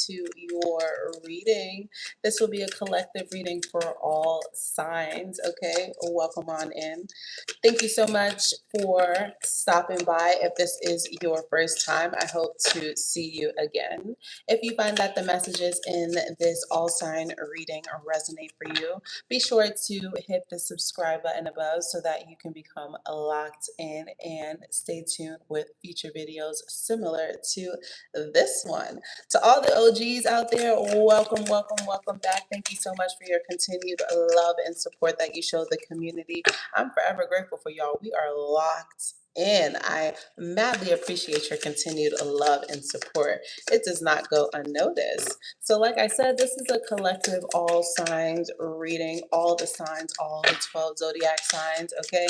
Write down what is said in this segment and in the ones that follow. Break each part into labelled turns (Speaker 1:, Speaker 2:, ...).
Speaker 1: to your reading. This will be a collective reading for all signs. Okay, welcome on in. Thank you so much for stopping by. If this is your first time, I hope to see you again. If you find that the messages in this all sign reading resonate for you, be sure to hit the subscribe button above so that you can become locked in and stay tuned with future videos similar to this one. To all the OGs out there, welcome, welcome, welcome back. Thank you so much for your continued love and support that you show the community. I'm forever grateful for y'all. We are locked in. I madly appreciate your continued love and support. It does not go unnoticed. So, like I said, this is a collective all signs reading, all the signs, all the 12 zodiac signs, okay?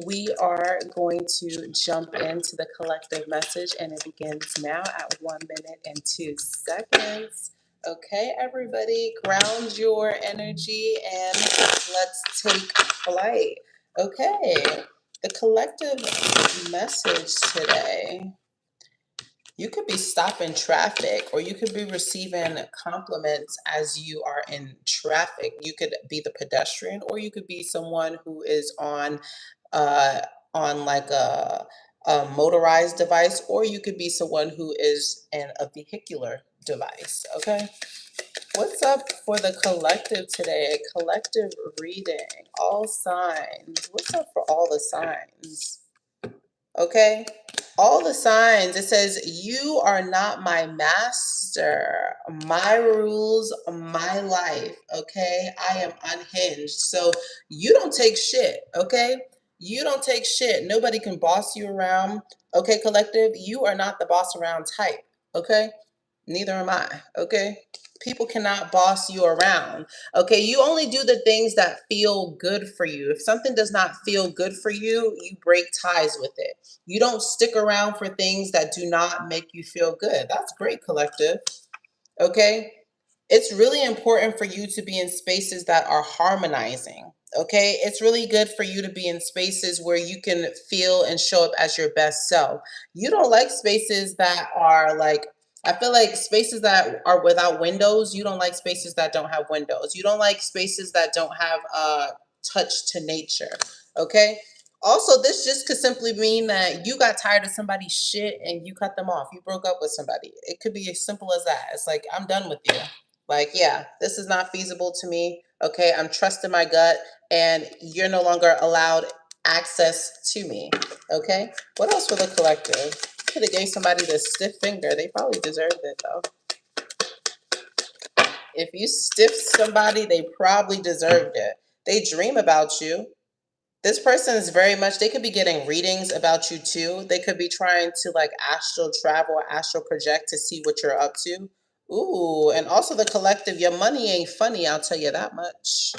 Speaker 1: We are going to jump into the collective message, and it begins now at 1 minute and 2 seconds. Okay, everybody, ground your energy and let's take flight. Okay, the collective message today. You could be stopping traffic, or you could be receiving compliments as you are in traffic. You could be the pedestrian, or you could be someone who is uh, on like a motorized device, or you could be someone who is in a vehicular device. Okay, what's up for the collective today? A collective reading, all signs. What's up for all the signs? Okay, all the signs. It says, you are not my master, my rules, my life. Okay, I am unhinged. So you don't take shit. Okay, you don't take shit. Nobody can boss you around. Okay, collective, you are not the boss around type. Okay, neither am I. Okay, people cannot boss you around. Okay, you only do the things that feel good for you. If something does not feel good for you, you break ties with it. You don't stick around for things that do not make you feel good. That's great, collective. Okay, it's really important for you to be in spaces that are harmonizing. Okay, it's really good for you to be in spaces where you can feel and show up as your best self. You don't like spaces that are like, I feel like spaces that are without windows. You don't like spaces that don't have windows. You don't like spaces that don't have touch to nature. Okay, also, this just could simply mean that you got tired of somebody's shit and you cut them off. You broke up with somebody. It could be as simple as that. It's like, I'm done with you. Like, yeah, this is not feasible to me. Okay, I'm trusting my gut, and you're no longer allowed access to me. Okay, what else for the collective? Could have gave somebody the stiff finger. They probably deserved it though. If you stiffed somebody, they probably deserved it. They dream about you. This person is very much, they could be getting readings about you too. They could be trying to like astral travel or astral project to see what you're up to. Ooh, and also the collective, your money ain't funny, I'll tell you that much.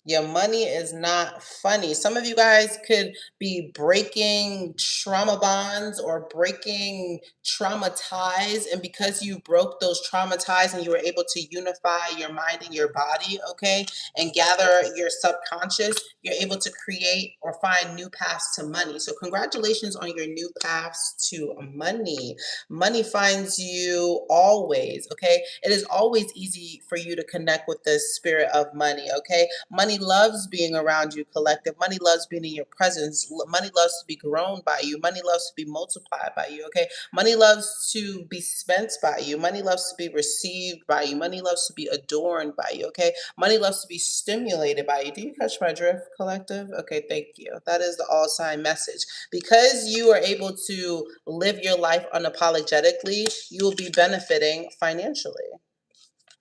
Speaker 1: Your money is not funny. Some of you guys could be breaking trauma bonds or breaking trauma ties. And because you broke those trauma ties and you were able to unify your mind and your body, okay, and gather your subconscious, you're able to create or find new paths to money. So, congratulations on your new paths to money. Money finds you always, okay? It is always easy for you to connect with the spirit of money, okay? Money loves being around you, collective. Money loves being in your presence. Money loves to be grown by you. Money loves to be multiplied by you, okay? Money loves to be spent by you. Money loves to be received by you. Money loves to be adorned by you, okay? Money loves to be stimulated by you. Do you catch my drift, collective? Okay, thank you. That is the all sign message. Because you are able to live your life unapologetically, you will be benefiting financially.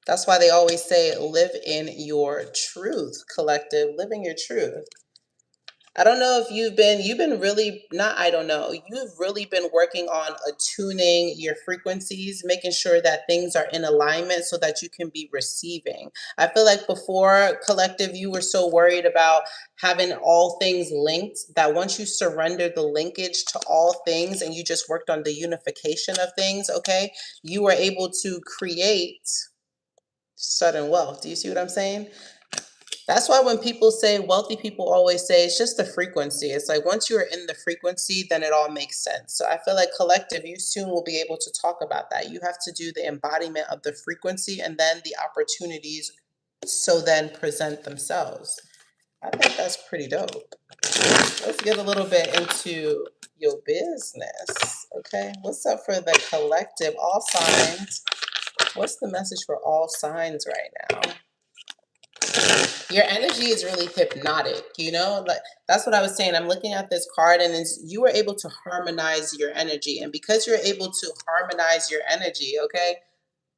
Speaker 1: That's why they always say, live in your truth, collective, live in your truth. I don't know if you've been really, not, I don't know, you've really been working on attuning your frequencies, making sure that things are in alignment so that you can be receiving. I feel like before, collective, you were so worried about having all things linked that once you surrender the linkage to all things and you just worked on the unification of things, okay, you were able to create sudden wealth. Do you see what I'm saying? That's why when people say, wealthy people always say it's just the frequency. It's like once you're in the frequency, then it all makes sense. So I feel like collective, you soon will be able to talk about that. You have to do the embodiment of the frequency and then the opportunities so then present themselves. I think that's pretty dope. Let's get a little bit into your business. Okay. What's up for the collective? All signs. What's the message for all signs right now? Your energy is really hypnotic, you know? Like that's what I was saying. I'm looking at this card and it's, you were able to harmonize your energy. And because you're able to harmonize your energy, okay,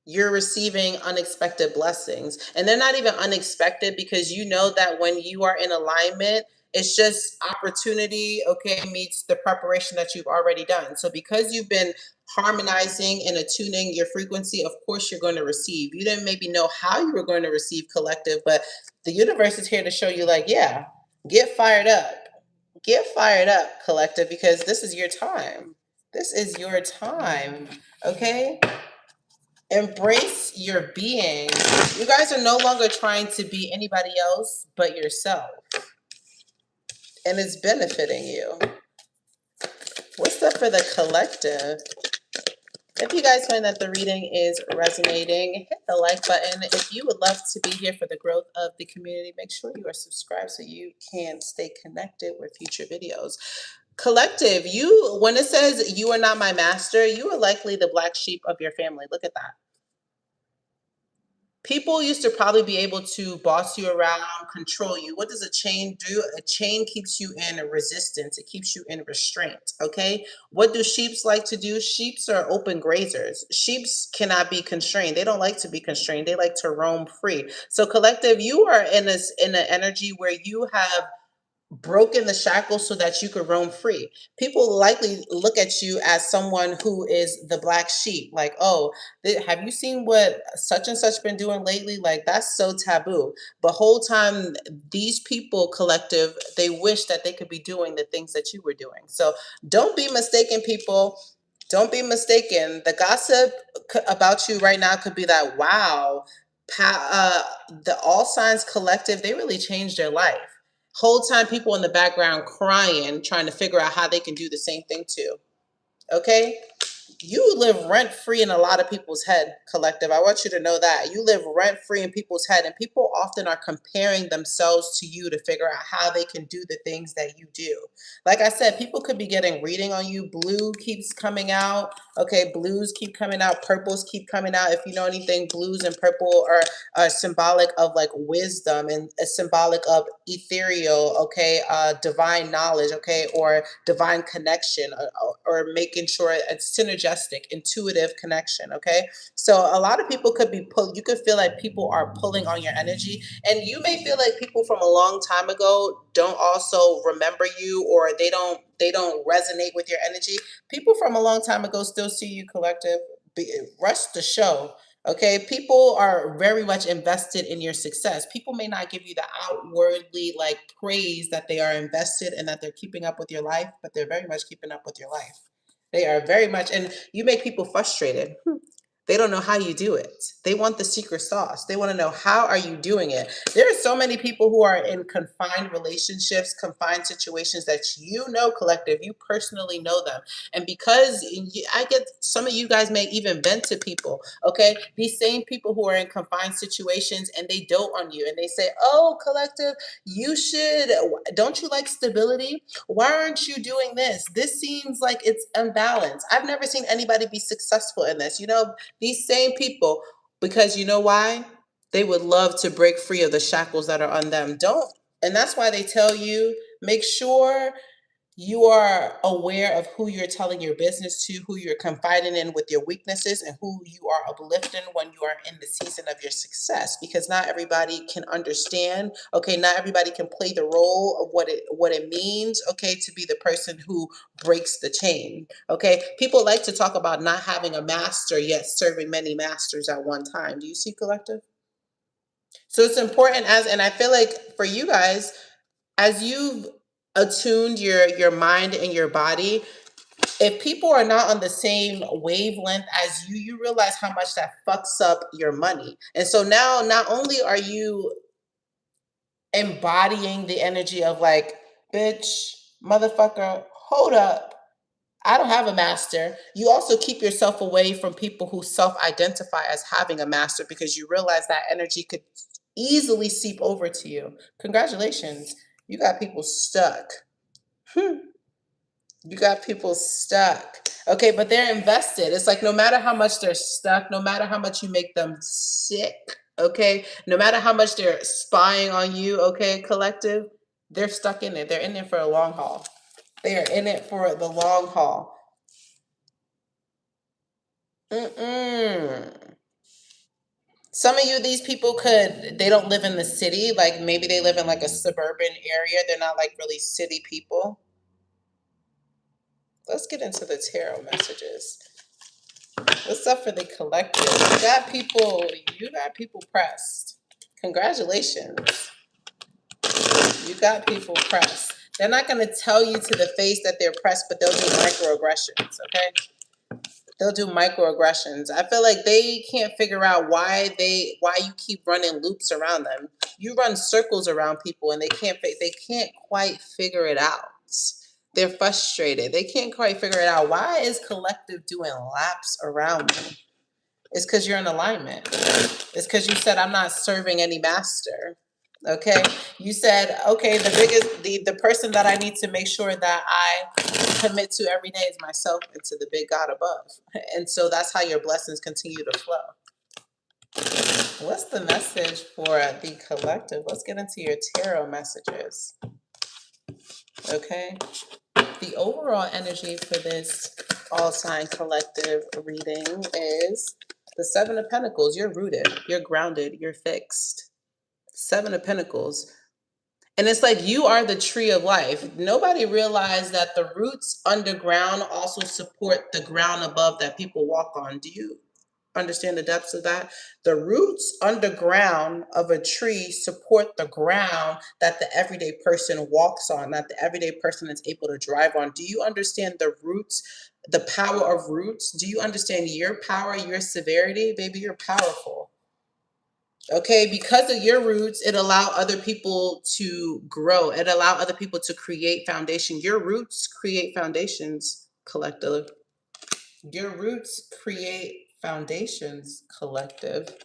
Speaker 1: you're receiving unexpected blessings. And they're not even unexpected because you know that when you are in alignment, it's just opportunity, okay, meets the preparation that you've already done. So because you've been harmonizing and attuning your frequency, of course you're going to receive. You didn't maybe know how you were going to receive collective, but the universe is here to show you, like, yeah, get fired up. Get fired up, collective, because this is your time. This is your time, okay? Embrace your being. You guys are no longer trying to be anybody else but yourself. And it's benefiting you. What's up for the collective? If you guys find that the reading is resonating, hit the like button. If you would love to be here for the growth of the community, make sure you are subscribed so you can stay connected with future videos. Collective, you, when it says you are not my master, you are likely the black sheep of your family. Look at that. People used to probably be able to boss you around, control you. What does a chain do? A chain keeps you in a resistance. It keeps you in restraint. Okay. What do sheeps like to do? Sheeps are open grazers. Sheeps cannot be constrained. They don't like to be constrained. They like to roam free. So collective, you are in an energy where you have broken the shackles so that you could roam free. People likely look at you as someone who is the black sheep. Like, oh, have you seen what such and such been doing lately? Like, that's so taboo. But whole time, these people collective, they wish that they could be doing the things that you were doing. So don't be mistaken, people. Don't be mistaken. The gossip about you right now could be that, wow, the All Signs Collective, they really changed their life. Whole time people in the background crying, trying to figure out how they can do the same thing too. Okay? You live rent free in a lot of people's head, collective. I want you to know that. You live rent free in people's head, and people often are comparing themselves to you to figure out how they can do the things that you do. Like I said, people could be getting reading on you. Blue keeps coming out. Okay, blues keep coming out. Purples keep coming out. If you know anything, blues and purple are symbolic of like wisdom and symbolic of ethereal, okay, divine knowledge, okay, or divine connection, or making sure it's synergistic, intuitive connection, okay? So a lot of people could be you could feel like people are pulling on your energy, and you may feel like people from a long time ago don't also remember you, or they don't resonate with your energy. People from a long time ago still see you, collective. Rush the show. Okay, people are very much invested in your success. People may not give you the outwardly like praise that they are invested and that they're keeping up with your life, but they're very much keeping up with your life. They are very much, and you make people frustrated. They don't know how you do it. They want the secret sauce. They want to know, how are you doing it? There are so many people who are in confined relationships, confined situations that you know, collective, you personally know them. And because I get, some of you guys may even vent to people, okay? These same people who are in confined situations and they dote on you and they say, oh, collective, you should, don't you like stability? Why aren't you doing this? This seems like it's unbalanced. I've never seen anybody be successful in this. You know, these same people, because you know why? They would love to break free of the shackles that are on them. Don't, and that's why they tell you, make sure you are aware of who you're telling your business to, who you're confiding in with your weaknesses, and who you are uplifting when you are in the season of your success. Because not everybody can understand. Okay, not everybody can play the role of what it means. Okay, to be the person who breaks the chain. Okay, people like to talk about not having a master yet serving many masters at one time. Do you see, collective? So it's important, as, and I feel like for you guys, as you've attuned your mind and your body, if people are not on the same wavelength as you realize how much that fucks up your money. And so now not only are you embodying the energy of like, bitch, motherfucker, hold up. I don't have a master. You also keep yourself away from people who self identify as having a master because you realize that energy could easily seep over to you. Congratulations. You got people stuck. You got people stuck. Okay, but they're invested. It's like no matter how much they're stuck, no matter how much you make them sick, okay, no matter how much they're spying on you, okay, collective, they're stuck in it. They're in it for a long haul. They are in it for the long haul. Mm-mm. Some of you, these people they don't live in the city. Like maybe they live in like a suburban area. They're not like really city people. Let's get into the tarot messages. What's up for the collective? You got people pressed. Congratulations. You got people pressed. They're not going to tell you to the face that they're pressed, but they'll do microaggressions, okay? They'll do microaggressions. I feel like they can't figure out why you keep running loops around them. You run circles around people and they can't quite figure it out. They're frustrated. They can't quite figure it out. Why is collective doing laps around me? It's because you're in alignment. It's because you said I'm not serving any master. Okay. You said, okay, the person that I need to make sure that I commit to every day is myself and to the big God above. And so that's how your blessings continue to flow. What's the message for the collective? Let's get into your tarot messages. Okay. The overall energy for this all sign collective reading is the Seven of Pentacles. You're rooted, you're grounded, you're fixed. Seven of Pentacles. And it's like you are the tree of life. Nobody realized that the roots underground also support the ground above that people walk on. Do you understand the depths of that? The roots underground of a tree support the ground that the everyday person walks on, that the everyday person is able to drive on. Do you understand the roots, the power of roots? Do you understand your power, your severity? Baby, you're powerful. Okay, because of your roots, it allow other people to grow. It allow other people to create foundation. Your roots create foundations, collective. Your roots create foundations, collective.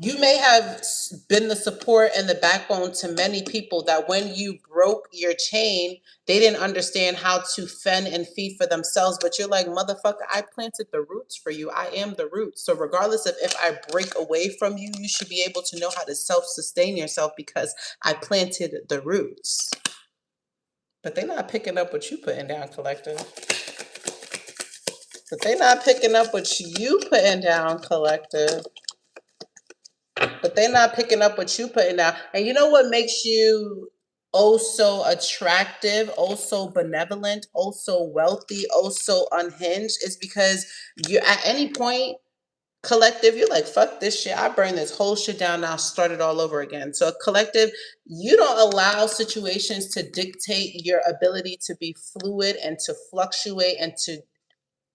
Speaker 1: You may have been the support and the backbone to many people that when you broke your chain, they didn't understand how to fend and feed for themselves. But you're like, motherfucker, I planted the roots for you. I am the roots. So regardless of if I break away from you, you should be able to know how to self-sustain yourself because I planted the roots. But they're not picking up what you putting down, collective. But they're not picking up what you putting down, collective. But they're not picking up what you putting down. And you know what makes you oh so attractive, oh so benevolent, oh so wealthy, oh so unhinged is because you at any point, collective, you're like, fuck this shit. I burn this whole shit down now, start it all over again. So collective, you don't allow situations to dictate your ability to be fluid and to fluctuate and to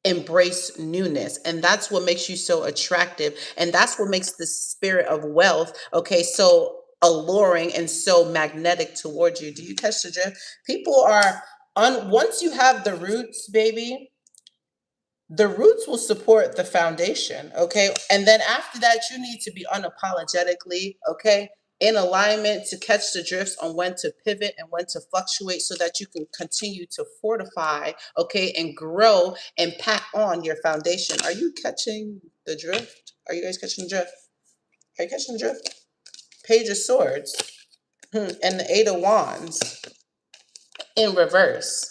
Speaker 1: embrace newness, and that's what makes you so attractive, and that's what makes the spirit of wealth, okay, so alluring and so magnetic towards you. Do you catch the drift? People are once you have the roots, baby, the roots will support the foundation, okay? And then after that, you need to be unapologetically, okay, in alignment to catch the drifts on when to pivot and when to fluctuate so that you can continue to fortify, okay, and grow and pack on your foundation. Are you catching the drift? Are you guys catching the drift? Are you catching the drift? Page of Swords and the Eight of Wands in reverse.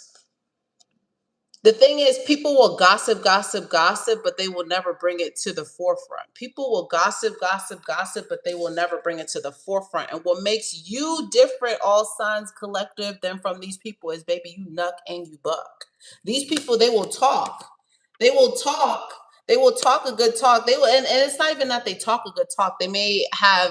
Speaker 1: The thing is, people will gossip, gossip, gossip, but they will never bring it to the forefront. People will gossip, gossip, gossip, but they will never bring it to the forefront. And what makes you different, all signs collective, than from these people is, baby, you nuck and you buck. These people, they will talk. They will talk. They will talk a good talk. They will, and it's not even that they talk a good talk. They may have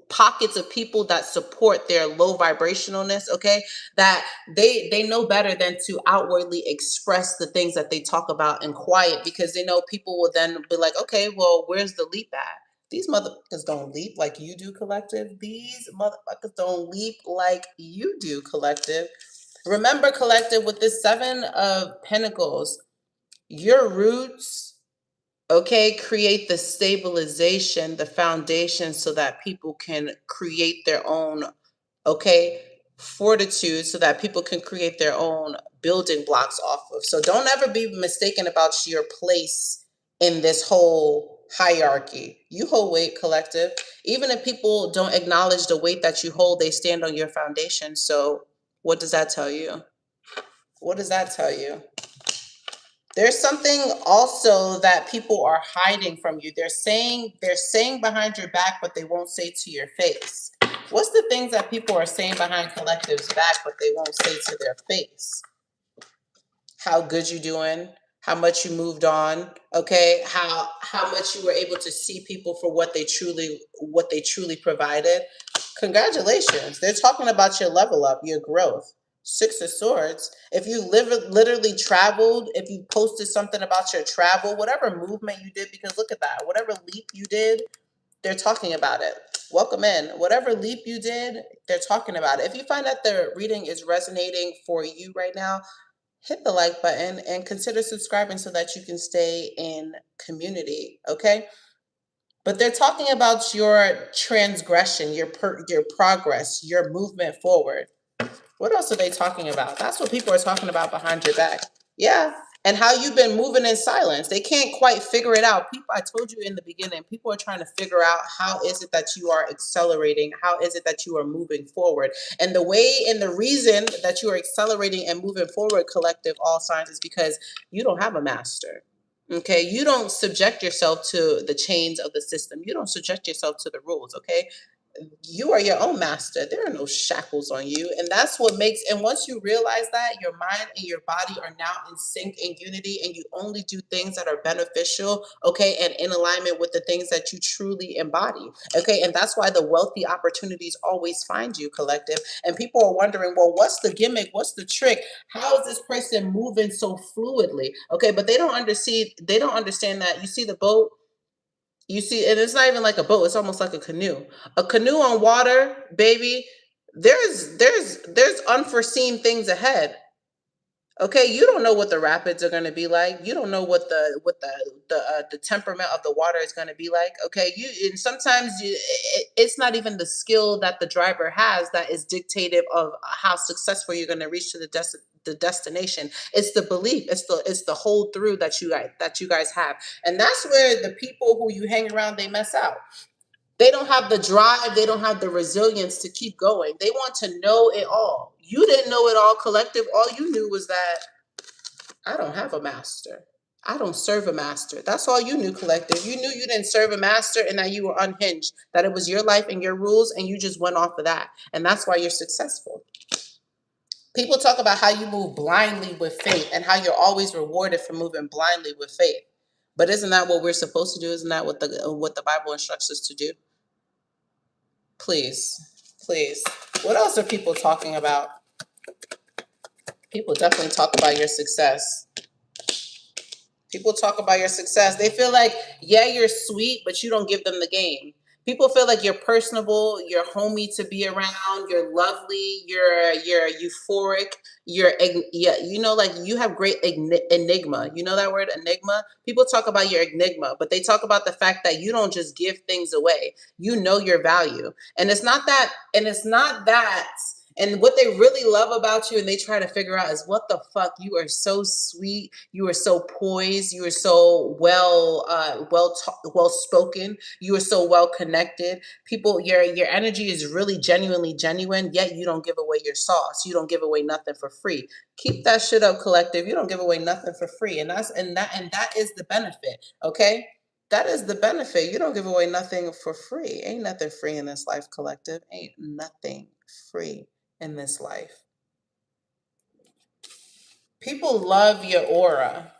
Speaker 1: pockets of people that support their low vibrationalness, okay, that they know better than to outwardly express the things that they talk about in quiet because they know people will then be like, okay, well, where's the leap at? These motherfuckers don't leap like you do, collective. These motherfuckers don't leap like you do, collective. Remember, collective, with this Seven of Pentacles, your roots, okay, create the stabilization, the foundation, so that people can create their own, okay, fortitude, so that people can create their own building blocks off of. So don't ever be mistaken about your place in this whole hierarchy. You hold weight, collective. Even if people don't acknowledge the weight that you hold, they stand on your foundation. So what does that tell you? What does that tell you? There's something also that people are hiding from you. They're saying behind your back, but they won't say to your face. What's the things that people are saying behind collective's back, but they won't say to their face? How good you doing? How much you moved on? Okay, how much you were able to see people for what they truly provided. Congratulations. They're talking about your level up, your growth. Six of Swords. If you literally traveled, if you posted something about your travel, whatever movement you did, because look at that, whatever leap you did, they're talking about it. Welcome in. Whatever leap you did, they're talking about it. If you find that the reading is resonating for you right now, hit the like button and consider subscribing so that you can stay in community, okay? But they're talking about your transgression, your progress, your movement forward. What else are they talking about? That's what people are talking about behind your back. Yeah. And how you've been moving in silence. They can't quite figure it out. People, I told you in the beginning, people are trying to figure out how is it that you are accelerating? How is it that you are moving forward? And the way and the reason that you are accelerating and moving forward, collective all signs, is because you don't have a master. Okay, you don't subject yourself to the chains of the system. You don't subject yourself to the rules. Okay, you are your own master. There are no shackles on you. And that's what makes, and once you realize that, your mind and your body are now in sync and unity, and you only do things that are beneficial, okay, and in alignment with the things that you truly embody, okay. And that's why the wealthy opportunities always find you, collective. And people are wondering, well, what's the gimmick? What's the trick? How is this person moving so fluidly? Okay, but they don't understand that. You see the boat, you see, and it's not even like a boat, it's almost like a canoe. A canoe on water, baby, there's unforeseen things ahead. Okay, you don't know what the rapids are going to be like. You don't know what the temperament of the water is going to be like. Okay, you, and sometimes it's not even the skill that the driver has that is dictative of how successful you're going to reach to the destination. It's the belief. It's the hold through that you guys have, and that's where the people who you hang around, they mess out. They don't have the drive, they don't have the resilience to keep going. They want to know it all. You didn't know it all, collective. All you knew was that I don't have a master. I don't serve a master. That's all you knew, collective. You knew you didn't serve a master and that you were unhinged, that it was your life and your rules, and you just went off of that. And that's why you're successful. People talk about how you move blindly with faith and how you're always rewarded for moving blindly with faith. But isn't that what we're supposed to do? Isn't that what the Bible instructs us to do? Please, please. What else are people talking about? People definitely talk about your success. People talk about your success. They feel like, yeah, you're sweet, but you don't give them the game. People feel like you're personable, you're homey to be around, you're lovely, you're euphoric, yeah, you know, like you have great enigma. You know that word, enigma? People talk about your enigma, but they talk about the fact that you don't just give things away. You know your value. And it's not that and what they really love about you and they try to figure out is what the fuck, you are so sweet, you are so poised, you are so well spoken, you are so well connected. People, your energy is really genuinely genuine, yet you don't give away your sauce. You don't give away nothing for free. Keep that shit up, collective. You don't give away nothing for free. And that is the benefit, okay? That is the benefit. You don't give away nothing for free. Ain't nothing free in this life, collective. Ain't nothing free in this life. People love your aura.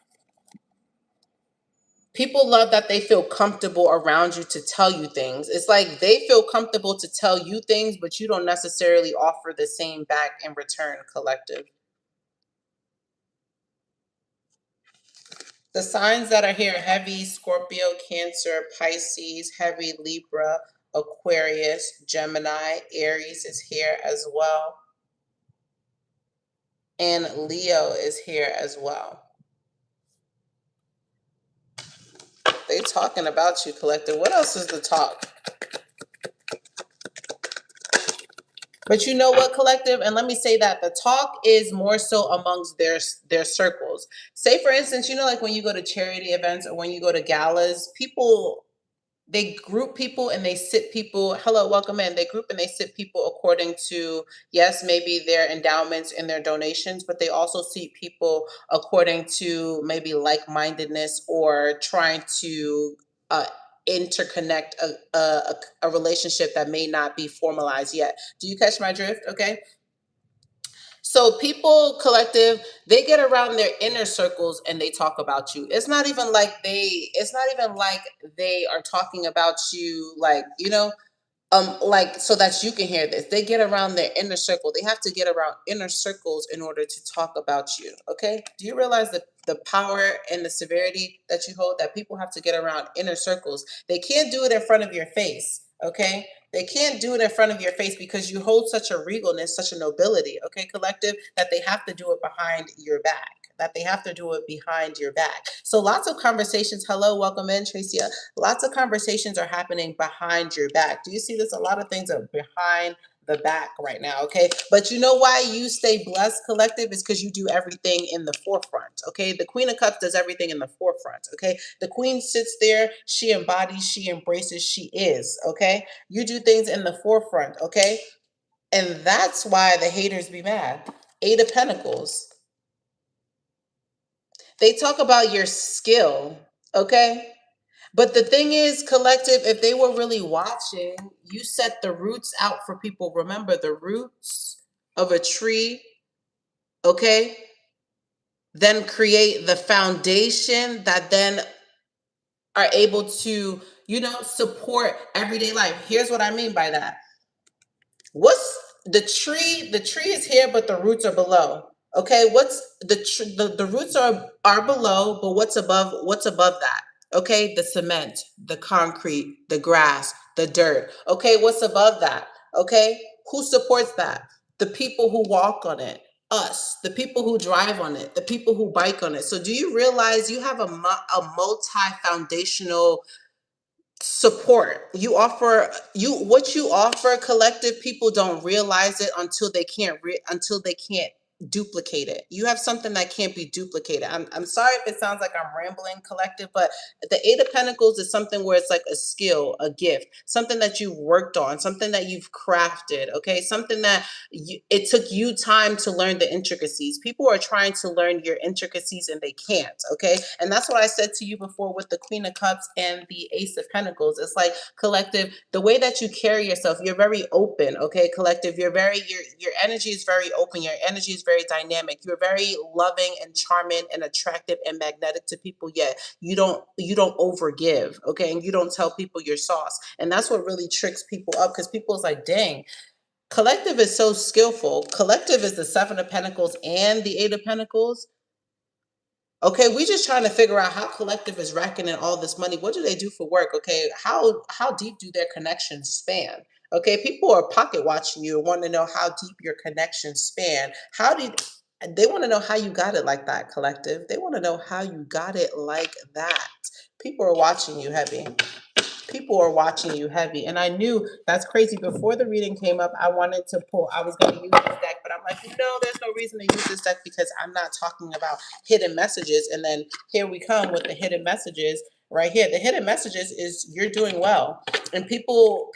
Speaker 1: People love that they feel comfortable around you to tell you things. It's like they feel comfortable to tell you things, but you don't necessarily offer the same back in return, collective. The signs that are here: heavy Scorpio, Cancer, Pisces, heavy Libra, Aquarius, Gemini, Aries is here as well. And Leo is here as well. They talking about you, collective. What else is the talk? But you know what, collective? And let me say that the talk is more so amongst their circles. Say, for instance, you know, like when you go to charity events or when you go to galas, people, they group people and they sit people, hello, welcome in. They group and they sit people according to, yes, maybe their endowments and their donations, but they also see people according to maybe like-mindedness or trying to uh, interconnect a relationship that may not be formalized yet. Do you catch my drift? Okay. So people, collective, they get around their inner circles and they talk about you. It's not even like they are talking about you, like, you know, like, so that you can hear this. They get around their inner circle. They have to get around inner circles in order to talk about you. Okay? Do you realize the power and the severity that you hold, that people have to get around inner circles? They can't do it in front of your face. Okay? They can't do it in front of your face because you hold such a regalness, such a nobility, okay, collective, that they have to do it behind your back. That they have to do it behind your back. So lots of conversations. Hello, welcome in, Tracia. Lots of conversations are happening behind your back. Do you see this? A lot of things are behind the back right now, okay? But you know why you stay blessed, collective? Is because you do everything in the forefront, okay? The Queen of Cups does everything in the forefront, okay? The Queen sits there, she embodies, she embraces, she is, okay? You do things in the forefront, okay? And that's why the haters be mad. Eight of Pentacles. They talk about your skill, okay? But the thing is, collective, if they were really watching, you set the roots out for people. Remember, the roots of a tree, okay, then create the foundation that then are able to, you know, support everyday life. Here's what I mean by that. What's the tree? The tree is here, but the roots are below. Okay, what's the roots are below, but what's above that? Okay, the cement, the concrete, the grass, the dirt. Okay, what's above that? Okay, who supports that? The people who walk on it, us, the people who drive on it, the people who bike on it. So do you realize you have a multi foundational support? You offer, you what you offer, collective, people don't realize it until they can't duplicate it. You have something that can't be duplicated. I'm sorry if it sounds like I'm rambling, collective, but the Eight of Pentacles is something where it's like a skill, a gift, something that you've worked on, something that you've crafted, okay, something that it took you time to learn the intricacies. People are trying to learn your intricacies and they can't, okay? And that's what I said to you before with the Queen of Cups and the Ace of Pentacles. It's like, collective, the way that you carry yourself, you're very open, okay, collective. Your energy is very open. Your energy is very dynamic. You're very loving and charming and attractive and magnetic to people, yet you don't overgive, okay? And you don't tell people your sauce. And that's what really tricks people up, because people is like, dang, collective is so skillful. Collective is the Seven of Pentacles and the Eight of Pentacles. Okay, we just trying to figure out how collective is racking in all this money. What do they do for work? Okay, how deep do their connections span? Okay, people are pocket watching you and want to know how deep your connections span. How did they want to know how you got it like that, collective? They want to know how you got it like that. People are watching you heavy. People are watching you heavy. And I knew that's crazy. Before the reading came up, I was going to use this deck, but I'm like, no, there's no reason to use this deck because I'm not talking about hidden messages. And then here we come with the hidden messages right here. The hidden messages is you're doing well. And people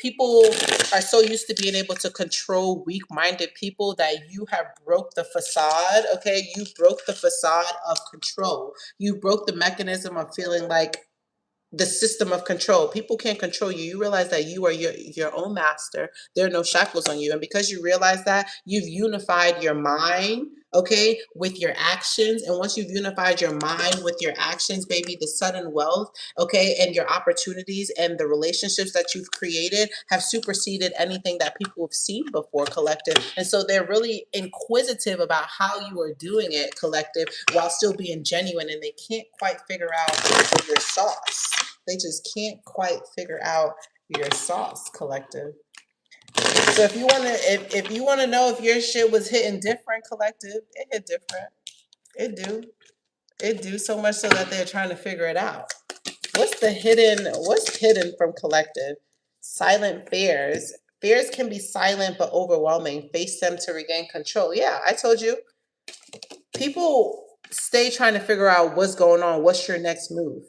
Speaker 1: are so used to being able to control weak-minded people that you have broke the facade, okay? You broke the facade of control. You broke the mechanism of feeling like the system of control. People can't control you. You realize that you are your own master. There are no shackles on you. And because you realize that, you've unified your mind okay, with your actions. And once you've unified your mind with your actions, baby, the sudden wealth, okay, and your opportunities and the relationships that you've created have superseded anything that people have seen before, collective. And so they're really inquisitive about how you are doing it, collective, while still being genuine. And they can't quite figure out your sauce. They just can't quite figure out your sauce, collective. So if you wanna know if your shit was hitting different, collective, it hit different. It do. It do so much so that they're trying to figure it out. What's hidden from collective? Silent fears. Fears can be silent but overwhelming. Face them to regain control. Yeah, I told you. People stay trying to figure out what's going on. What's your next move?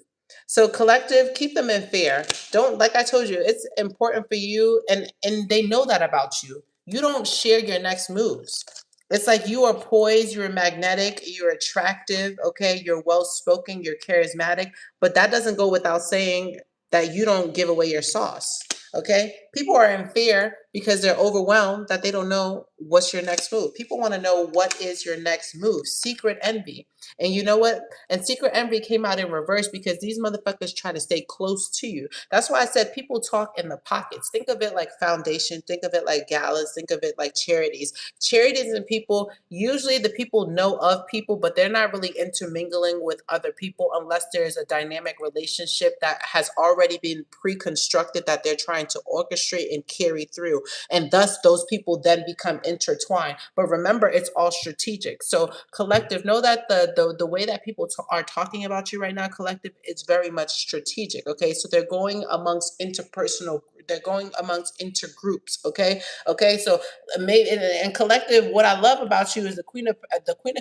Speaker 1: So collective, keep them in fear. Don't, like I told you, it's important for you, and they know that about you. You don't share your next moves. It's like you are poised, you're magnetic, you're attractive, okay, you're well spoken, you're charismatic, but that doesn't go without saying that you don't give away your sauce. Okay, people are in fear because they're overwhelmed that they don't know what's your next move. People want to know what is your next move. Secret envy. And you know what? And secret envy came out in reverse because these motherfuckers try to stay close to you. That's why I said people talk in the pockets. Think of it like foundation, think of it like galas, think of it like charities. Charities and people, usually the people know of people, but they're not really intermingling with other people unless there's a dynamic relationship that has already been pre-constructed that they're trying to orchestrate and carry through. And thus those people then become intertwined. But remember, it's all strategic. So collective, know that the way that people are talking about you right now, collective, it's very much strategic. Okay, so they're going amongst interpersonal, they're going amongst intergroups. Okay, so maybe and collective, what I love about you is the Queen of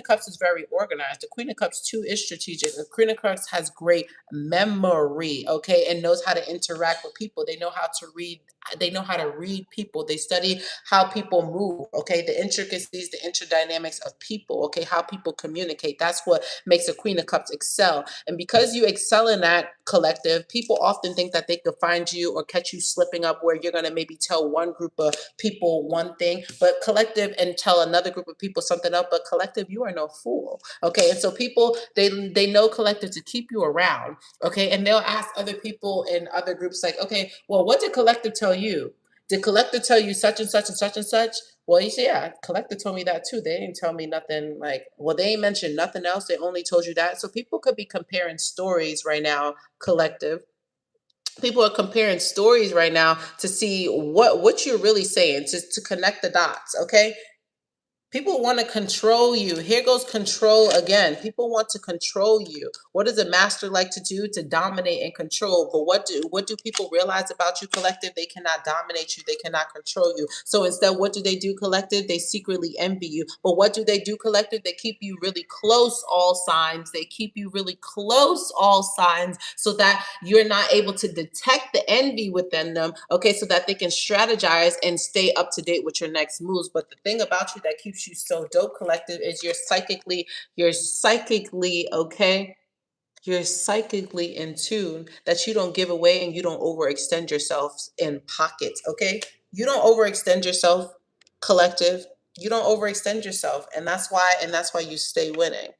Speaker 1: Cups is very organized. The Queen of Cups too is strategic. The Queen of Cups has great memory, okay, and knows how to interact with people. They know how to read. They know how to read people. They study how people move, okay, the intricacies, the interdynamics of people, okay, how people communicate. That's what makes a Queen of Cups excel. And because you excel in that, collective, people often think that they could find you or catch you slipping up where you're going to maybe tell one group of people one thing, but collective, and tell another group of people something else. But collective, you are no fool, okay? And so people, they know collective to keep you around, okay? And they'll ask other people in other groups like, okay, well, what did collective tell you? Did collective tell you such and such and such and such? Well, you say, yeah, collective told me that too. They didn't tell me nothing like, well, they ain't mentioned nothing else. They only told you that. So people could be comparing stories right now, collective. People are comparing stories right now to see what you're really saying, to connect the dots, okay? People want to control you. Here goes control again. People want to control you. What does a master like to do? To dominate and control. But what do people realize about you, collective? They cannot dominate you. They cannot control you. So instead, what do they do, collective? They secretly envy you. But what do they do, collective? They keep you really close, all signs. They keep you really close, all signs, so that you're not able to detect the envy within them. Okay, so that they can strategize and stay up to date with your next moves. But the thing about you that keeps you so dope, collective, is you're psychically okay. You're psychically in tune that you don't give away and you don't overextend yourself in pockets. Okay, you don't overextend yourself, collective. You don't overextend yourself, and that's why you stay winning.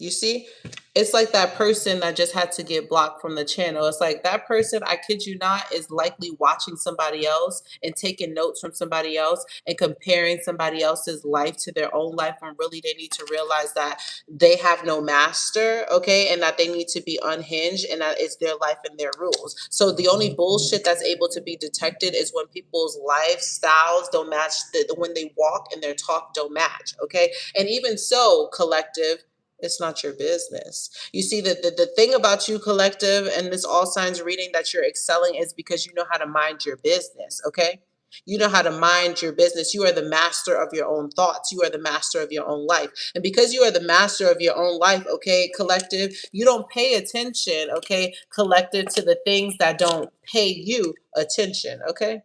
Speaker 1: You see, it's like that person that just had to get blocked from the channel. It's like that person, I kid you not, is likely watching somebody else and taking notes from somebody else and comparing somebody else's life to their own life, when really they need to realize that they have no master, okay, and that they need to be unhinged, and that it's their life and their rules. So the only bullshit that's able to be detected is when people's lifestyles don't match, when they walk and their talk don't match, okay? And even so, collective, it's not your business. You see, the thing about you, collective, and this all signs reading that you're excelling is because you know how to mind your business, okay? You know how to mind your business. You are the master of your own thoughts. You are the master of your own life. And because you are the master of your own life, okay, collective, you don't pay attention, okay, collective, to the things that don't pay you attention, okay?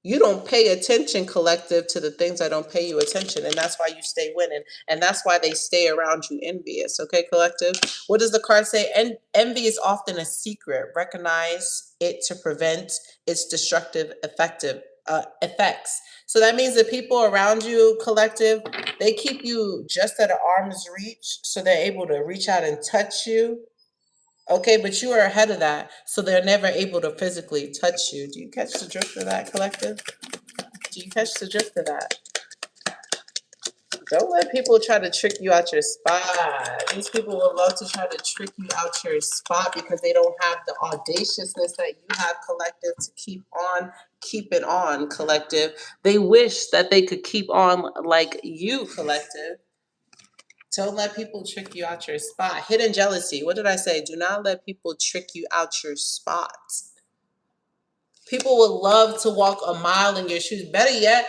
Speaker 1: You don't pay attention, collective, to the things that don't pay you attention, and that's why you stay winning, and that's why they stay around you envious, okay, collective? What does the card say? Envy is often a secret. Recognize it to prevent its destructive effective effects. So that means the people around you, collective, they keep you just at an arm's reach, so they're able to reach out and touch you. Okay, but you are ahead of that, so they're never able to physically touch you. Do you catch the drift of that, collective? Do you catch the drift of that? Don't let people try to trick you out your spot. These people will love to try to trick you out your spot because they don't have the audaciousness that you have, collective, to keep it on, collective. They wish that they could keep on like you, collective. Don't let people trick you out your spot. Hidden jealousy. What did I say? Do not let people trick you out your spot. People would love to walk a mile in your shoes. Better yet,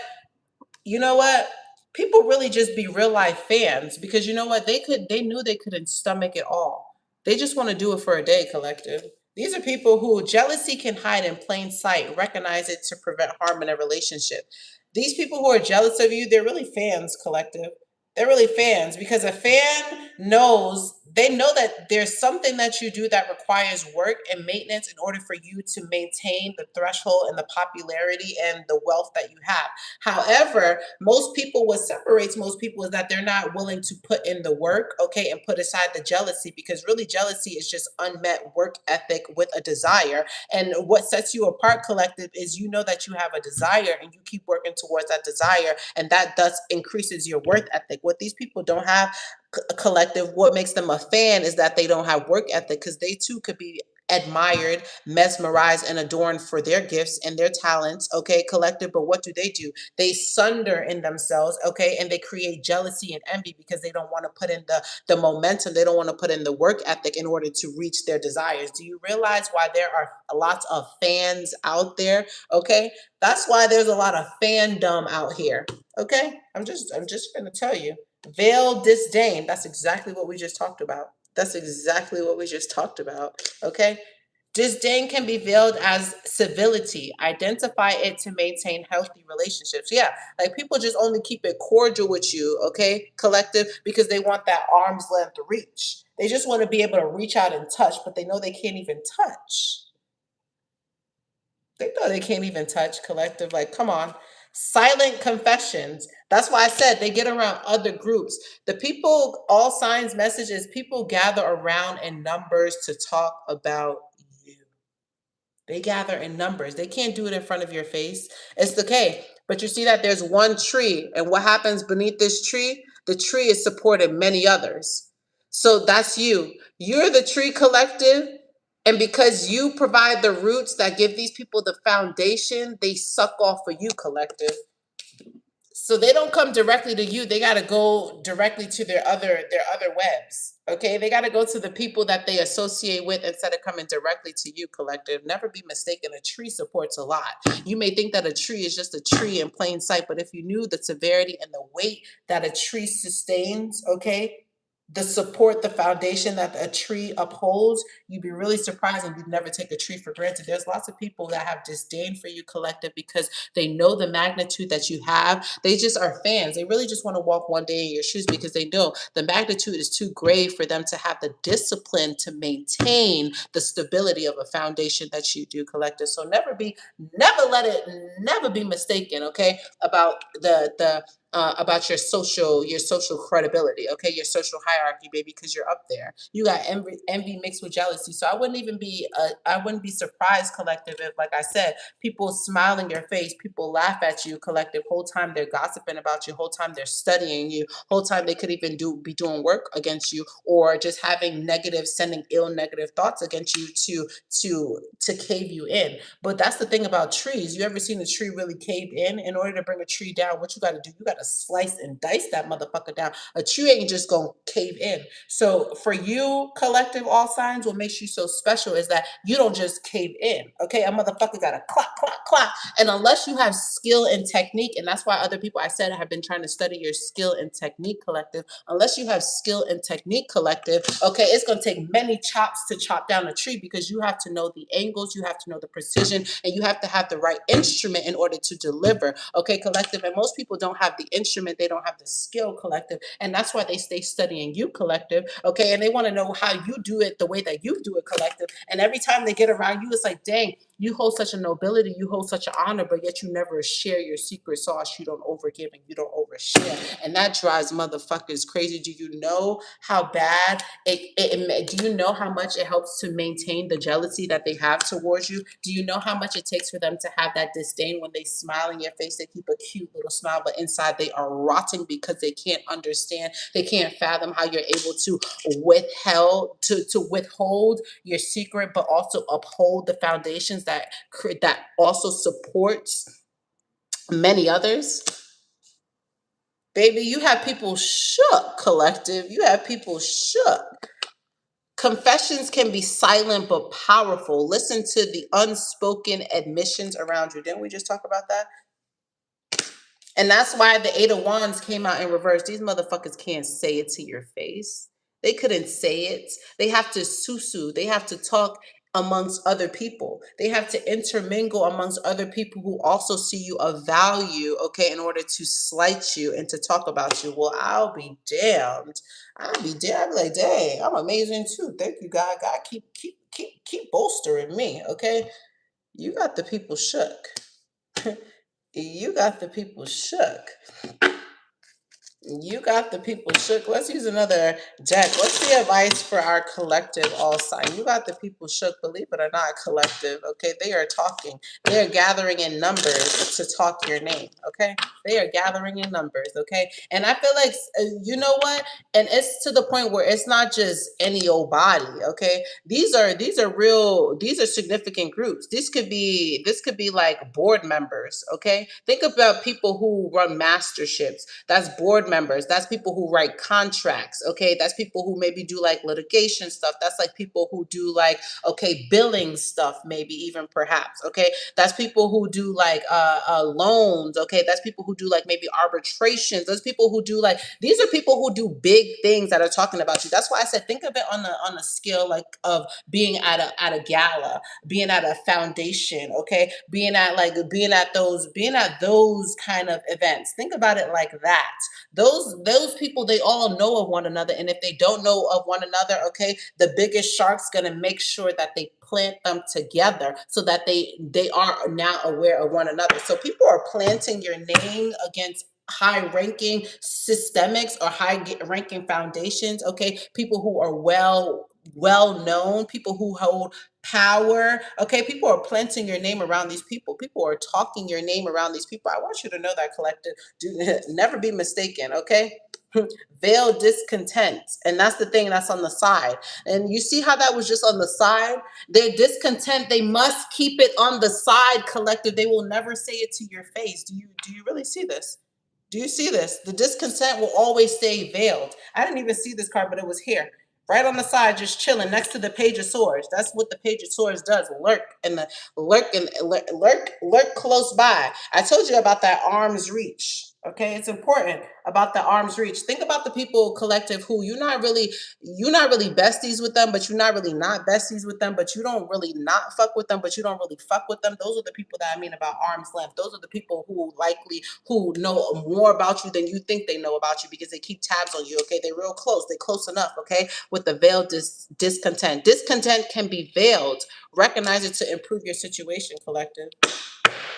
Speaker 1: you know what? People really just be real life fans because you know what? They knew they couldn't stomach it all. They just want to do it for a day, collective. These are people who jealousy can hide in plain sight, recognize it to prevent harm in a relationship. These people who are jealous of you, they're really fans, collective. They're really fans because a fan knows, they know that there's something that you do that requires work and maintenance in order for you to maintain the threshold and the popularity and the wealth that you have. However, most people, what separates most people is that they're not willing to put in the work, okay, and put aside the jealousy because really jealousy is just unmet work ethic with a desire. And what sets you apart, collective, is you know that you have a desire and you keep working towards that desire, and that thus increases your worth ethic. What these people don't have, collective, what makes them a fan is that they don't have work ethic because they too could be admired, mesmerized, and adorned for their gifts and their talents, okay, collective. But what do? They sunder in themselves, okay, and they create jealousy and envy because they don't want to put in the momentum, they don't want to put in the work ethic in order to reach their desires. Do you realize why there are lots of fans out there? Okay, that's why there's a lot of fandom out here. Okay, I'm just gonna tell you. Veiled disdain. That's exactly what we just talked about. That's exactly what we just talked about. Okay. Disdain can be veiled as civility. Identify it to maintain healthy relationships. Yeah, like people just only keep it cordial with you, okay, collective, because they want that arm's length reach. They just want to be able to reach out and touch, but they know they can't even touch. They know they can't even touch, collective. Like, come on. Silent confessions. That's why I said they get around other groups. The people, all signs messages, people gather around in numbers to talk about you. They gather in numbers. They can't do it in front of your face. It's okay. But you see that there's one tree, and what happens beneath this tree? The tree is supporting many others. So that's you. You're the tree, collective. And because you provide the roots that give these people the foundation, they suck off of you, collective. So they don't come directly to you. They got to go directly to their other webs. Okay, they got to go to the people that they associate with instead of coming directly to you, collective. Never be mistaken. A tree supports a lot. You may think that a tree is just a tree in plain sight, but if you knew the severity and the weight that a tree sustains, okay, the support, the foundation that a tree upholds, you'd be really surprised and you'd never take a tree for granted. There's lots of people that have disdain for you, collective, because they know the magnitude that you have. They just are fans. They really just want to walk one day in your shoes because they know the magnitude is too grave for them to have the discipline to maintain the stability of a foundation that you do, collective. So never be mistaken, okay, about about your social credibility, okay, your social hierarchy, baby, because you're up there. You got envy mixed with jealousy. So I wouldn't be surprised, collective, if, like I said, people smile in your face, people laugh at you, collective, whole time they're gossiping about you, whole time they're studying you, whole time they could even be doing work against you, or just having negative, sending ill negative thoughts against you to cave you in. But that's the thing about trees. You ever seen a tree really cave in? In order to bring a tree down, what you got to do? You got to slice and dice that motherfucker down. A tree ain't just gonna cave in. So for you, collective, all signs, what makes you so special is that you don't just cave in. Okay, a motherfucker got to clap, clap, clap. And unless you have skill and technique, and that's why other people I said have been trying to study your skill and technique, collective. Unless you have skill and technique, collective, okay, it's gonna take many chops to chop down a tree because you have to know the angles, you have to know the precision, and you have to have the right instrument in order to deliver. Okay, collective. And most people don't have the instrument, they don't have the skill, collective. And that's why they stay studying you, collective. Okay. And they want to know how you do it the way that you do it, collective. And every time they get around you, it's like, dang, you hold such a nobility, you hold such an honor, but yet you never share your secret sauce. You don't overgive and you don't overshare. And that drives motherfuckers crazy. Do you know how bad do you know how much it helps to maintain the jealousy that they have towards you? Do you know how much it takes for them to have that disdain when they smile in your face? They keep a cute little smile, but inside they are rotting because they can't understand. They can't fathom how you're able to withhold your secret, but also uphold the foundations that also supports many others. Baby, you have people shook, collective. You have people shook. Confessions can be silent but powerful. Listen to the unspoken admissions around you. Didn't we just talk about that? And that's why the Eight of Wands came out in reverse. These motherfuckers can't say it to your face. They couldn't say it. They have to susu. They have to talk amongst other people. They have to intermingle amongst other people who also see you of value, okay, in order to slight you and to talk about you. Well, I'll be damned. I'll be damned. I'll be like, dang, I'm amazing too. Thank you, God. God, keep bolstering me, okay? You got the people shook. You got the people shook. You got the people shook. Let's use another deck. What's the advice for our collective all sign? You got the people shook, believe it or not, collective. Okay, they are talking. They are gathering in numbers to talk your name. Okay, they are gathering in numbers. Okay, and I feel like you know what? And it's to the point where it's not just any old body. Okay, these are real. These are significant groups. This could be like board members. Okay, think about people who run masterships. That's board members. That's people who write contracts. Okay. That's people who maybe do like litigation stuff. That's like people who do like, okay, billing stuff, maybe even perhaps. Okay. That's people who do like loans. Okay. That's people who do like maybe arbitrations. Those people who do like, these are people who do big things that are talking about you. That's why I said, think of it on the scale like of being at a gala, being at a foundation, okay, being at those kind of events. Think about it like that. Those people, they all know of one another, and if they don't know of one another, okay, the biggest shark's gonna make sure that they plant them together so that they are now aware of one another. So people are planting your name against high ranking systemics or high ranking foundations, okay, people who are well known, people who hold power. Okay, people are planting your name around these people. People are talking your name around these people. I want you to know that, collective. Do never be mistaken. Okay. Veil discontent, and that's the thing that's on the side. And you see how that was just on the side. Their discontent, they must keep it on the side, collective. They will never say it to your face. Do you really see this? Do you see this? The discontent will always stay veiled. I didn't even see this card, but it was here, right on the side, just chilling next to the Page of Swords. That's what the Page of Swords does. Lurk close by. I told you about that arm's reach. Okay, it's important about the arm's reach. Think about the people, collective, who you're not really besties with them, but you're not really not besties with them, but you don't really not fuck with them, but you don't really fuck with them. Those are the people that I mean about arm's length. Those are the people who know more about you than you think they know about you because they keep tabs on you. Okay, they're real close. They're close enough. Okay, with the veiled discontent. Discontent can be veiled. Recognize it to improve your situation, collective.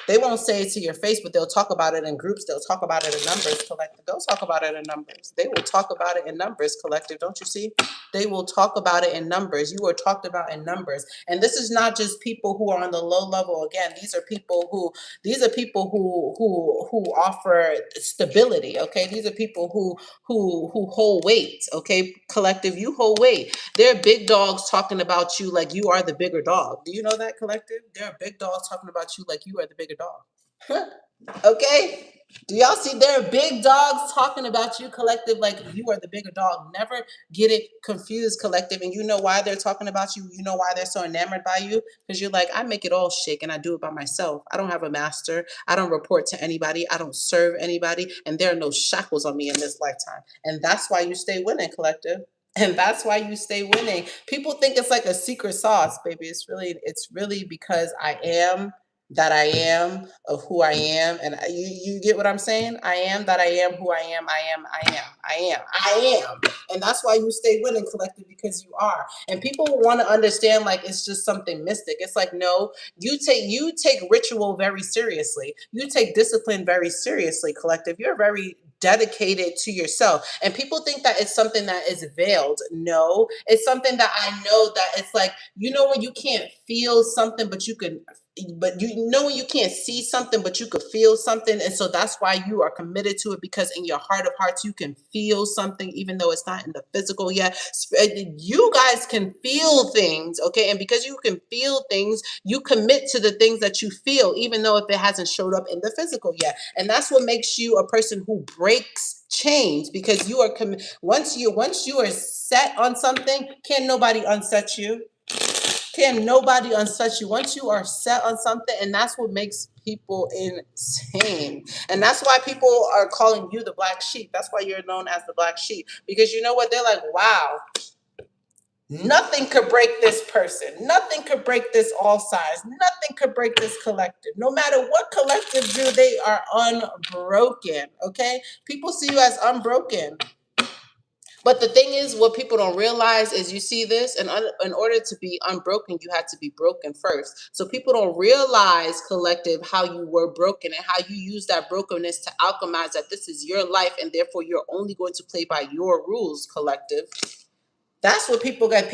Speaker 1: They won't say it to your face, but they'll talk about it in groups. They'll talk about it in numbers, collective. They'll talk about it in numbers. They will talk about it in numbers, collective. Don't you see? They will talk about it in numbers. You are talked about in numbers. And this is not just people who are on the low level. Again, these are people who offer stability. Okay. These are people who hold weight. Okay. Collective, you hold weight. There are big dogs talking about you like you are the bigger dog. Do you know that, collective? There are big dogs talking about you like you are the bigger dog. Okay? Do y'all see there are big dogs talking about you, collective, like you are the bigger dog? Never get it confused, collective. And you know why they're talking about you? You know why they're so enamored by you? Because you're like, I make it all shake and I do it by myself. I don't have a master. I don't report to anybody. I don't serve anybody. And there are no shackles on me in this lifetime. And that's why you stay winning, collective. And that's why you stay winning. People think it's like a secret sauce, baby. It's really because I am that I am, of who I am, and you get what I'm saying? I am that I am who I am. I am. I am. I am. I am, and that's why you stay winning, collective, because you are. And people want to understand like it's just something mystic. It's like no, you take ritual very seriously. You take discipline very seriously, collective. You're very dedicated to yourself, and people think that it's something that is veiled. No, it's something that I know that it's like, when you can't feel something but you can, but when you can't see something but you could feel something, and so that's why you are committed to it, because in your heart of hearts you can feel something even though it's not in the physical yet. You guys can feel things, okay, and because you can feel things, you commit to the things that you feel even though if it hasn't showed up in the physical yet, and that's what makes you a person who breaks chains, because you are once you are set on something, can nobody unset you. Can nobody unset you once you are set on something, and that's what makes people insane. And that's why people are calling you the black sheep. That's why you're known as the black sheep, because you know what? They're like, wow, nothing could break this person. Nothing could break this all size. Nothing could break this collective. No matter what collective do, they are unbroken. Okay? People see you as unbroken. But the thing is, what people don't realize is you see this, and in order to be unbroken, you had to be broken first. So people don't realize, collective, how you were broken and how you use that brokenness to alchemize that this is your life, and therefore you're only going to play by your rules, collective. That's what people get.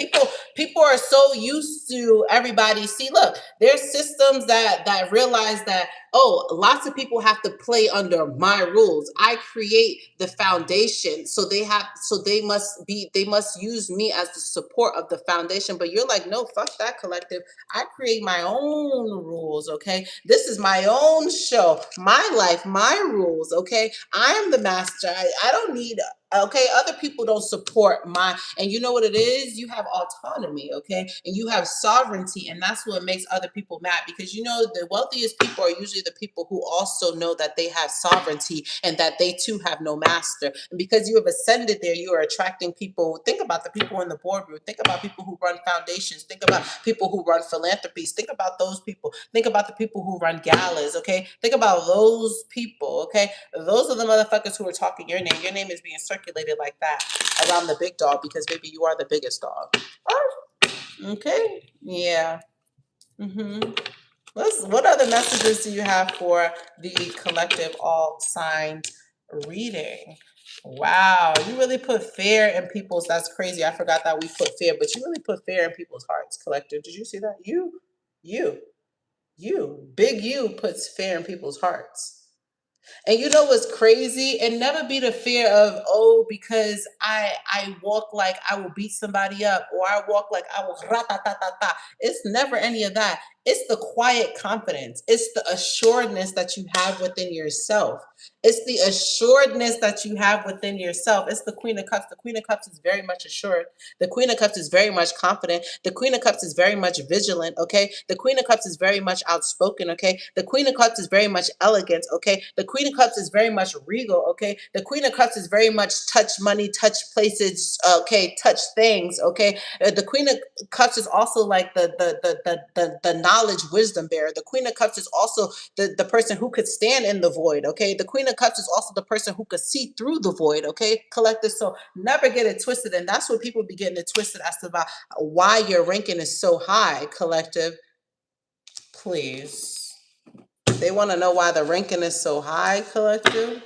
Speaker 1: People are so used to everybody. See, look, there's systems that realize that, oh, lots of people have to play under my rules. I create the foundation, so they must use me as the support of the foundation. But you're like, no, fuck that, collective. I create my own rules, okay? This is my own show, my life, my rules, okay? I am the master. I don't need, okay, other people don't support my, and you know what it is, you have autonomy, okay, and you have sovereignty, and that's what makes other people mad, because the wealthiest people are usually the people who also know that they have sovereignty and that they too have no master, and because you have ascended there, you are attracting people. Think about the people in the boardroom. Think about people who run foundations. Think about people who run philanthropies. Think about those people. Think about the people who run galas, okay? Think about those people, okay? Those are the motherfuckers who are talking your name. Your name is being circulated like that around the big dog, because maybe you are the biggest dog. Oh, okay. Yeah. What other messages do you have for the collective all signs reading? Wow, you really put fear in people's. That's crazy. I forgot that we put fear, but you really put fear in people's hearts, collective. Did you see that? You, big you puts fear in people's hearts. And you know what's crazy? And never be the fear of, oh, because I walk like I will beat somebody up, or I walk like I will ta. It's never any of that. It's the quiet confidence. It's the assuredness that you have within yourself. It's the assuredness that you have within yourself. It's the Queen of Cups. The Queen of Cups is very much assured. The Queen of Cups is very much confident. The Queen of Cups is very much vigilant, okay? The Queen of Cups is very much outspoken, okay? The Queen of Cups is very much elegant, okay? The Queen of Cups is very much regal, okay? The Queen of Cups is very much touch money, touch places, okay? Touch things, okay? The Queen of Cups is also like the knowledge wisdom bearer. The Queen of Cups is also the person who could stand in the void, okay? The Queen of Cups is also the person who could see through the void, okay? Collective. So never get it twisted. And that's what people be getting it twisted as to about why your ranking is so high, collective. Please. They want to know why the ranking is so high, collective.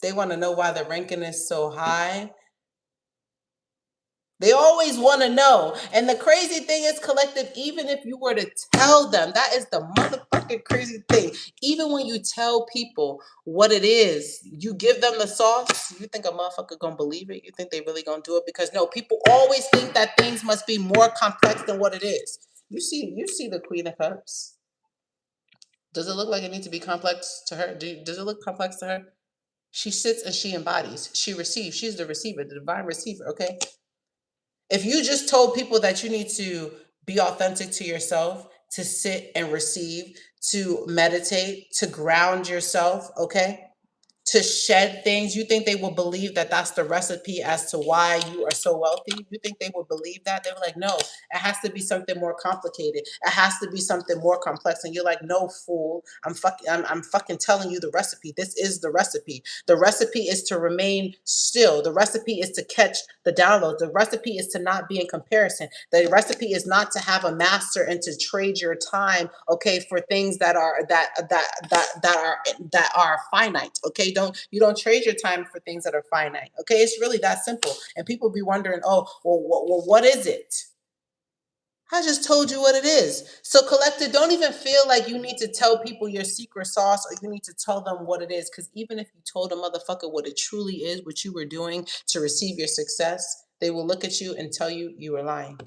Speaker 1: They want to know why the ranking is so high. They always want to know. And the crazy thing is, collective, even if you were to tell them, that is the motherfucking crazy thing. Even when you tell people what it is, you give them the sauce, you think a motherfucker gonna believe it? You think they really gonna do it? Because no, people always think that things must be more complex than what it is. You see the Queen of Cups. Does it look like it needs to be complex to her? Does it look complex to her? She sits and she embodies. She receives. She's the receiver, the divine receiver, okay? If you just told people that you need to be authentic to yourself, to sit and receive, to meditate, to ground yourself, okay? to shed things? You think they will believe that that's the recipe as to why you are so wealthy? You think they would believe that? They were like, no, it has to be something more complicated. It has to be something more complex. And you're like, no, fool. I'm fucking telling you the recipe. This is the recipe. The recipe is to remain still. The recipe is to catch the download. The recipe is to not be in comparison. The recipe is not to have a master and to trade your time, okay, for things that are finite. Okay, you don't trade your time for things that are finite. Okay, it's really that simple. And people be wondering, oh, well, what is it? I just told you what it is. So, collective, don't even feel like you need to tell people your secret sauce or you need to tell them what it is. Because even if you told a motherfucker what it truly is, what you were doing to receive your success, they will look at you and tell you you were lying.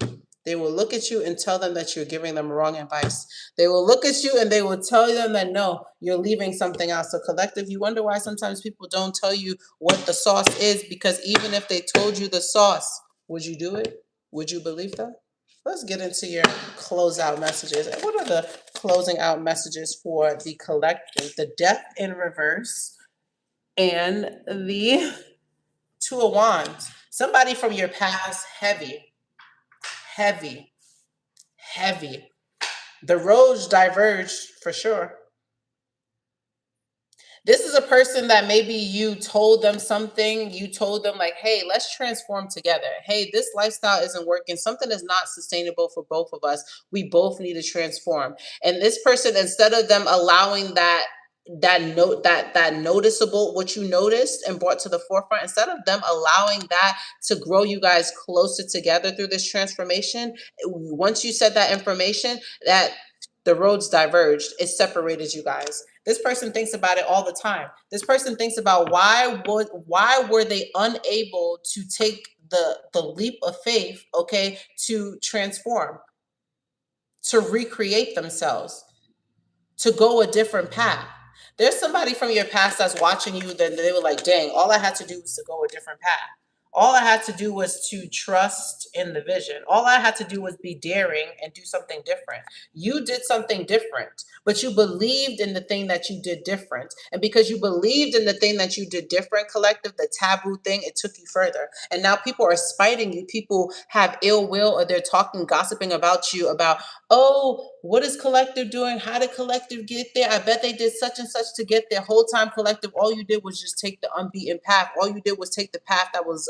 Speaker 1: They will look at you and tell them that you're giving them wrong advice. They will look at you and they will tell them that no, you're leaving something out. So, collective, you wonder why sometimes people don't tell you what the sauce is, because even if they told you the sauce, would you do it? Would you believe that? Let's get into your closeout messages. And what are the closing out messages for the collective? The Death in Reverse and the Two of Wands. Somebody from your past, heavy, heavy, heavy. The roads diverged for sure. This is a person that maybe you told them something, you told them like, hey, let's transform together. Hey, this lifestyle isn't working. Something is not sustainable for both of us. We both need to transform. And this person, instead of them allowing that noticeable, what you noticed and brought to the forefront, instead of them allowing that to grow you guys closer together through this transformation, once you said that information, that the roads diverged, it separated you guys. This person thinks about it all the time. This person thinks about why were they unable to take the leap of faith, okay, to transform, to recreate themselves, to go a different path. There's somebody from your past that's watching you, then they were like, dang, all I had to do was to go a different path. All I had to do was to trust in the vision. All I had to do was be daring and do something different. You did something different, but you believed in the thing that you did different. And because you believed in the thing that you did different, collective, the taboo thing, it took you further. And now people are spiting you. People have ill will, or they're talking, gossiping about you, about, oh, what is collective doing? How did collective get there? I bet they did such and such to get there. Whole time, collective, all you did was just take the unbeaten path. All you did was take the path that was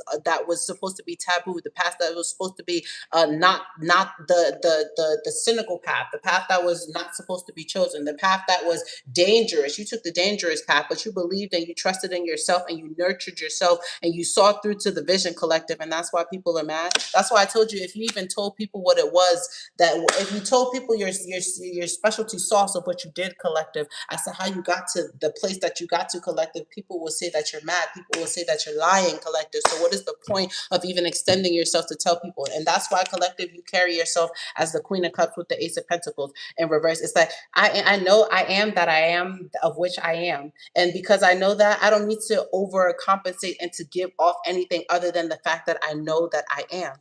Speaker 1: supposed to be taboo, the path that was supposed to be not the cynical path, the path that was not supposed to be chosen, the path that was dangerous. You took the dangerous path, but you believed and you trusted in yourself and you nurtured yourself and you saw through to the vision, collective. And that's why people are mad. That's why I told you, if you even told people what it was, that if you told people your specialty sauce of what you did, collective, as to how you got to the place that you got to, collective, people will say that you're mad. People will say that you're lying, collective. So what is the point of even extending yourself to tell people? And that's why, collective, you carry yourself as the Queen of Cups with the Ace of Pentacles in reverse. It's like, I know I am that I am of which I am. And because I know that, I don't need to overcompensate and to give off anything other than the fact that I know that I am.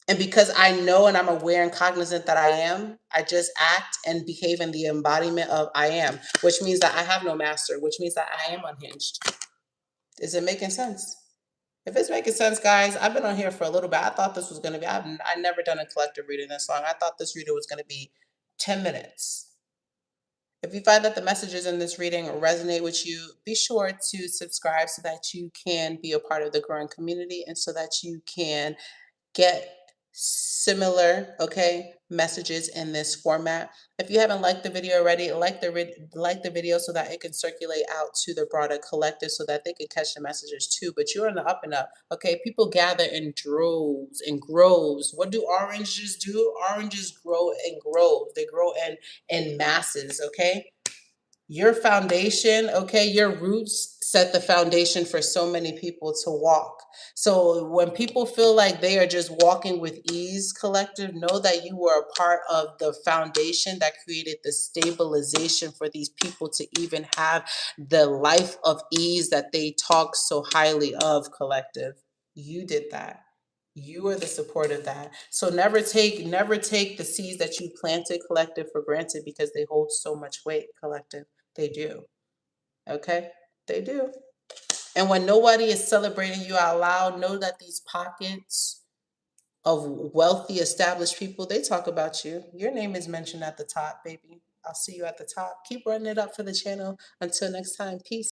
Speaker 1: And because I know and I'm aware and cognizant that I am, I just act and behave in the embodiment of I am, which means that I have no master, which means that I am unhinged. Is it making sense? If it's making sense, guys, I've been on here for a little bit. I thought this was going to be, I never done a collective reading this long. I thought this reading was going to be 10 minutes. If you find that the messages in this reading resonate with you, be sure to subscribe so that you can be a part of the growing community and so that you can get similar, okay, messages in this format. If you haven't liked the video already, like the video so that it can circulate out to the broader collective so that they can catch the messages too. But you're on the up and up, okay? People gather in droves and groves. What do oranges do? Oranges grow in groves. They grow in masses, okay? Your foundation, okay, your roots set the foundation for so many people to walk. So when people feel like they are just walking with ease, collective, know that you were a part of the foundation that created the stabilization for these people to even have the life of ease that they talk so highly of, collective. You did that. You are the support of that. So never take the seeds that you planted, collective, for granted, because they hold so much weight, collective. They do. Okay? They do. And when nobody is celebrating you out loud, know that these pockets of wealthy, established people, they talk about you. Your name is mentioned at the top, baby. I'll see you at the top. Keep running it up for the channel. Until next time, peace.